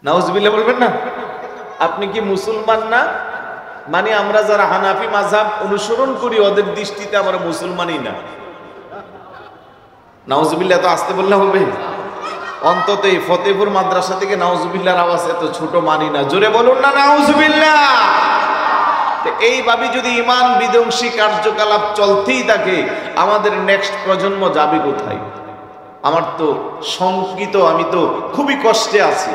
নাউজুবিল্লাহ বলবেন না? আপনি কি মুসলমান না? মানে আমরা যারা হানাফি মাযহাব অনুসরণ করি ওদের দৃষ্টিতে আমরা মুসলমানই না। নাউজুবিল্লাহ তো আসতে বললে হবে? অন্তত এই ফতেপুর মাদ্রাসা থেকে নাউজুবিল্লাহর আওয়াজ এত ছোট মানি না। জোরে বলুন না নাউজুবিল্লাহ। এইভাবে যদি ঈমান বিধ্বংসী কার্যকলাপ চলতেই থাকে, আমাদের নেক্সট প্রজন্ম যাবে কোথায়? আমার তো শঙ্কিত, আমি তো খুবই কষ্টে আছি।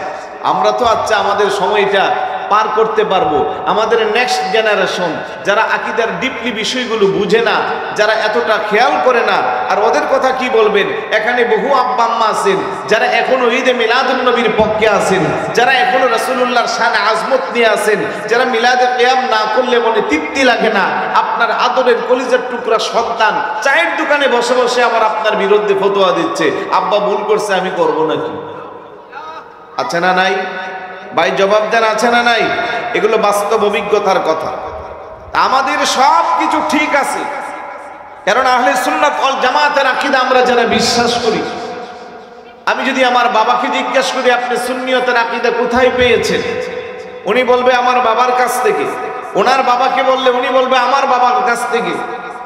আমরা তো আচ্ছা আমাদের সময়টা পার করতে পারবো, আমাদের নেক্সট জেনারেশন যারা আকীদার ডিপলি বিষয়গুলো বুঝে না, যারা এতটা খেয়াল করে না, আর ওদের কথা কি বলবেন? এখানে বহু আব্বা আম্মা আছেন যারা এখনো ঈদে মিলাদুন নবীর পক্ষে আছেন, যারা এখনো রাসূলুল্লাহর শান আজমত নিয়ে আছেন, যারা মিলাদে কিয়াম না করলে মনে তৃপ্তি লাগে না। আপনার আদরের কলিজার টুকরা সন্তান চায়ের দোকানে বসে বসে আবার আপনার বিরুদ্ধে ফতোয়া দিচ্ছে, আব্বা ভুল করছে আমি করব নাকি? আছে না নাই? ভাই জবাব দেন, আছে না নাই? এগুলো বাস্তব অভিজ্ঞতার কথা। আমাদের সব কিছু ঠিক আছে, কারণ আহলে সুন্নাত ওয়াল জামাতের আকীদা আমরা যারা বিশ্বাস করি। আমি যদি আমার বাবাকে জিজ্ঞেস করি আপনি সুন্নিয়তের আকীদা কোথায় পেয়েছেন, উনি বলবে আমার বাবার কাছ থেকে। ওনার বাবাকে বললে উনি বলবে আমার বাবার কাছ থেকে।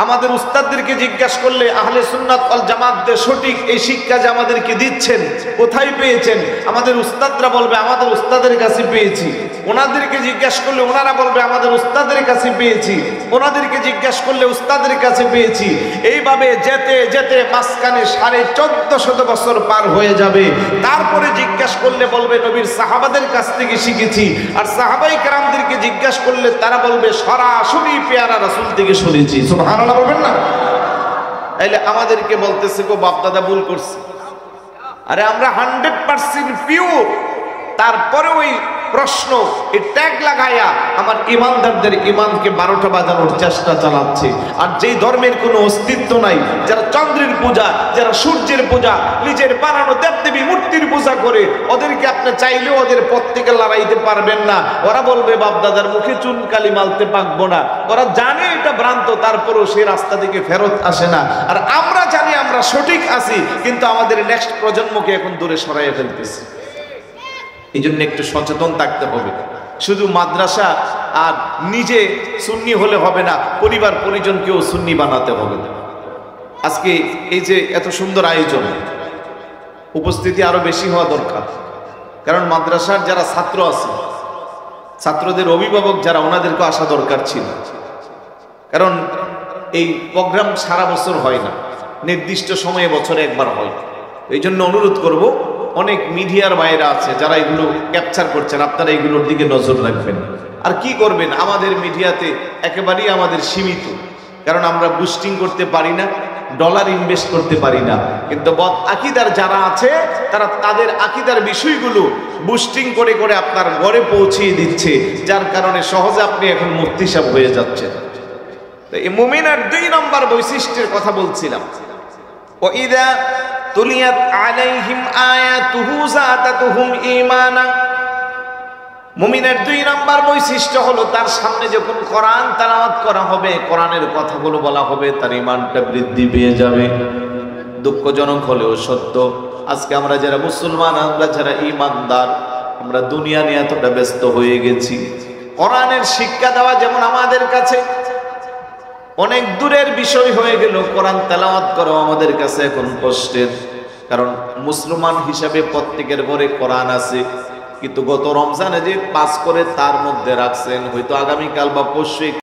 আমাদের উস্তাদদেরকে জিজ্ঞাসা করলে আহলে সুন্নাত ওয়াল জামাতের সঠিক এই শিক্ষা যে আমাদেরকে দিচ্ছেন কোথায় পেয়েছেন, আমাদের উস্তাদরা বলবে আমাদের উস্তাদের কাছে পেয়েছি। ওনাদেরকে জিজ্ঞাসা করলে ওনারা বলবে আমাদের উস্তাদের কাছে পেয়েছি। ওনাদেরকে জিজ্ঞাসা করলে উস্তাদের কাছে পেয়েছি। এইভাবে যেতে যেতে মাঝখানে 1450 বছর পার হয়ে যাবে। তারপরে জিজ্ঞাসা করলে বলবে নবীর সাহাবাদের কাছ থেকে শিখেছি। আর সাহাবায়ে কেরামদেরকে জিজ্ঞাসা করলে তারা বলবে সরাসরি পেয়ারা রাসূল থেকে শুনেছি। সুবহানাল্লাহ বলবেন না? তাইলে আমাদেরকে বলতেছে গো বাপ দাদা ভুল করছে। আরে আমরা 100% পিওর, তারপরে ওই প্রশ্ন এই ট্যাগ লাগায়া আমার ইমানদারদের ইমানকে 12টা বাজানোর চেষ্টা চালাচ্ছে। আর যেই ধর্মের কোনো অস্তিত্ব নাই, যারা চন্দ্রের পূজা, যারা সূর্যের পূজা, নিজের বানানো দেবদেবী মূর্তির পূজা করে, ওদেরকে আপনি চাইলেও ওদের পথ থেকে লড়াইতে পারবেন না। ওরা বলবে বাপ দাদার মুখে চুন কালি মালতে পাকবো না। ওরা জানে এটা ভ্রান্ত, তারপরেও সেই রাস্তা থেকে ফেরত আসে না। আর আমরা জানি আমরা সঠিক আছি, কিন্তু আমাদের নেক্সট প্রজন্মকে এখন দূরে সরাইয়া ফেলতেছি। এই জন্য একটু সচেতন থাকতে হবে। শুধু মাদ্রাসা আর নিজে সুন্নি হলে হবে না, পরিবার পরিজনকেও সুন্নি বানাতে হবে। আজকে এই যে এত সুন্দর আয়োজন, উপস্থিতি আরো বেশি হওয়া দরকার। কারণ মাদ্রাসার যারা ছাত্র আছে, ছাত্রদের অভিভাবক যারা, ওনাদেরকে আসা দরকার ছিল। কারণ এই প্রোগ্রাম সারা বছর হয় না, নির্দিষ্ট সময়ে বছরে একবার হয়। এই জন্য অনুরোধ করব, অনেক মিডিয়ার বাইরে আছে যারা এগুলো ক্যাপচার করছেন, আপনারা এগুলোর দিকে নজর রাখবেন। আর কি করবেন, আমাদের মিডিয়াতে একেবারেই আমাদের সীমিত, কারণ আমরা বুস্টিং করতে পারি না, ডলার ইনভেস্ট করতে পারি না। কিন্তু বদ আকীদার যারা আছে তারা তাদের আকীদার বিষয়গুলো বুস্টিং করে করে আপনার ঘরে পৌঁছিয়ে দিচ্ছে, যার কারণে সহজে আপনি এখন মুফতি সাহেব হয়ে যাচ্ছেন। তো এই মুমিনের 2 নম্বর বৈশিষ্ট্যের কথা বলছিলাম। ওয়াইদা তুলিয়াত আলাইহিম আয়াতুহু যাতাতুহুম ঈমানা। মুমিনের 2 নম্বর বৈশিষ্ট্য হলো তার সামনে যখন কোরআন তেলাওয়াত করা হবে, কোরআনের কথাগুলো বলা হবে, তার ঈমানটা বৃদ্ধি পেয়ে যাবে। দুঃখজনক হলেও সত্য, আজকে আমরা যারা মুসলমান, আমরা যারা ঈমানদার, আমরা দুনিয়া নিয়ে এতটা ব্যস্ত হয়ে গেছি। কোরআনের শিক্ষা দেওয়া যেমন আমাদের কাছে অনেক দূরের বিষয় হয়ে গেল, কোরআন তেলাওয়াত করা আমাদের কাছে এখন কষ্টের। কারণ মুসলমান হিসাবে প্রত্যেকের ঘরে কোরআন আছে, কিন্তু গত রমজানে যে পাস করে তার মধ্যে রাখছেন, হয়তো আগামীকাল বা পরশু